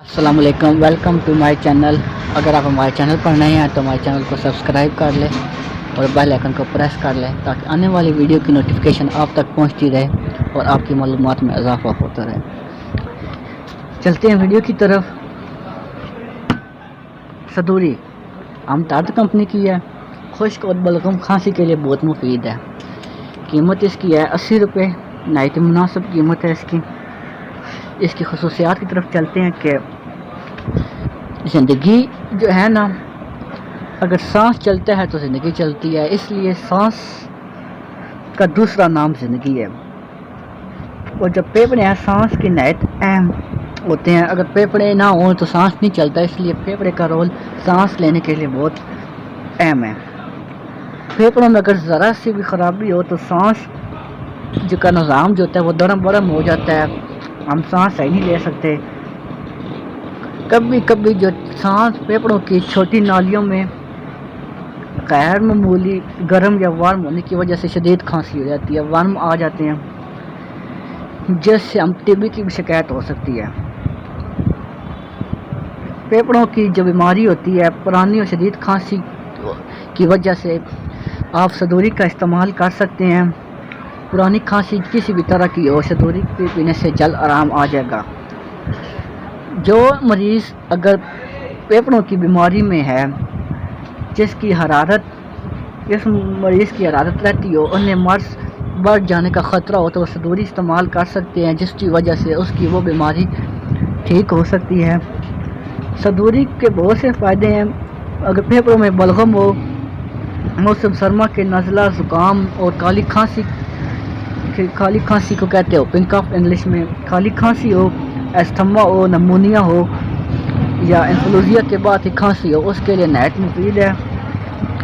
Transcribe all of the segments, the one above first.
अस्सलाम वालेकुम, welcome to my channel. अगर आप हमारे चैनल पर नए हैं तो हमारे चैनल को सब्सक्राइब कर लें और बेल आइकन को प्रेस कर लें ताकि आने वाली वीडियो की नोटिफिकेशन आप तक पहुंचती रहे और आपकी मालूमात में इजाफा होता रहे। चलते हैं वीडियो की तरफ। सदूरी आमताद कंपनी की है, खुश्क और बलगम खांसी के लिए बहुत मुफीद है। कीमत इसकी है 80 रुपये, नहायत मुनासिब कीमत है इसकी। इसकी खसूसियात की तरफ चलते हैं कि ज़िंदगी जो है ना, अगर सांस चलता है तो ज़िंदगी चलती है, इसलिए सांस का दूसरा नाम ज़िंदगी है। और जब फेफड़े हैं सांस की नहायत अहम होते हैं। अगर फेफड़े ना हो तो सांस नहीं चलता, इसलिए फेफड़े का रोल सांस लेने के लिए बहुत अहम है। फेफड़ों में अगर ज़रा सी भी ख़राबी हो तो सांस जो का निज़ाम जो होता है वो दरम बरम हो जाता है, हम सांस सही नहीं ले सकते। कभी कभी जो सांस फेफड़ों की छोटी नालियों में गैर मामूली गर्म या वार्म होने की वजह से शदीद खांसी हो जाती है, वार्म आ जाते हैं, जिससे हम टीबी की भी शिकायत हो सकती है। फेफड़ों की जो बीमारी होती है, पुरानी और शदीद खांसी की वजह से आप सदूरी का इस्तेमाल कर सकते हैं। पुरानी खांसी किसी भी तरह की हो, सदूरी पीने से जल्द आराम आ जाएगा। जो मरीज़ अगर फेफड़ों की बीमारी में है, जिस मरीज़ की हरारत रहती हो, उन्हें मर्ज़ बढ़ जाने का ख़तरा हो तो वो सदूरी इस्तेमाल कर सकते हैं, जिसकी वजह से उसकी वो बीमारी ठीक हो सकती है। सदूरी के बहुत से फ़ायदे हैं। अगर फेफड़ों में बलगम हो, मौसम सरमा के नज़ला, ज़ुकाम और काली खांसी को कहते हो पिंक ऑफ इंग्लिश में, काली खांसी हो, एस्थमा हो, नमूनिया हो या इन्फ्लुएंजा के बाद ही खांसी हो, उसके लिए नहायत मुफीद है,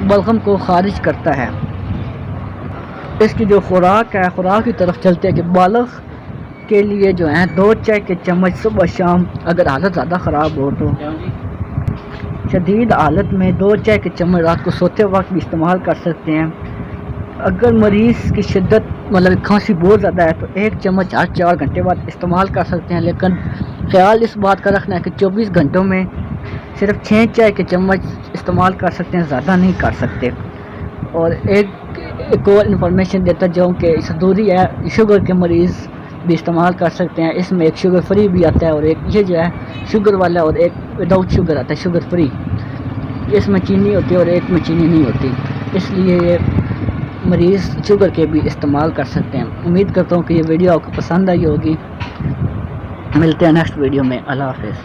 बलगम को खारिज करता है। इसकी जो खुराक है, खुराक की तरफ चलते हैं कि बालग के लिए जो है 2 चाय के चम्मच सुबह शाम, अगर हालत ज़्यादा ख़राब हो तो शदीद हालत में 2 चाय के चम्मच रात को सोते वक्त भी इस्तेमाल कर सकते हैं। अगर मरीज़ की शिद्दत मतलब खांसी बहुत ज़्यादा है तो 1 चम्मच हर 4 घंटे बाद इस्तेमाल कर सकते हैं, लेकिन ख्याल इस बात का रखना है कि 24 घंटों में सिर्फ 6 चाय के चम्मच इस्तेमाल कर सकते हैं, ज़्यादा नहीं कर सकते। और एक और इन्फॉर्मेशन देता जाऊँ कि सदूरी है शुगर के मरीज़ भी इस्तेमाल कर सकते हैं। इसमें एक शुगर फ्री भी आता है और एक ये जो है शुगर वाला, और एक विदाउट शुगर आता है, शुगर फ्री। इसमें चीनी होती है और एक में चीनी नहीं होती, इसलिए ये मरीज़ शुगर के भी इस्तेमाल कर सकते हैं। उम्मीद करता हूँ कि ये वीडियो आपको पसंद आई होगी। मिलते हैं नेक्स्ट वीडियो में। अल्लाह हाफ़िज़।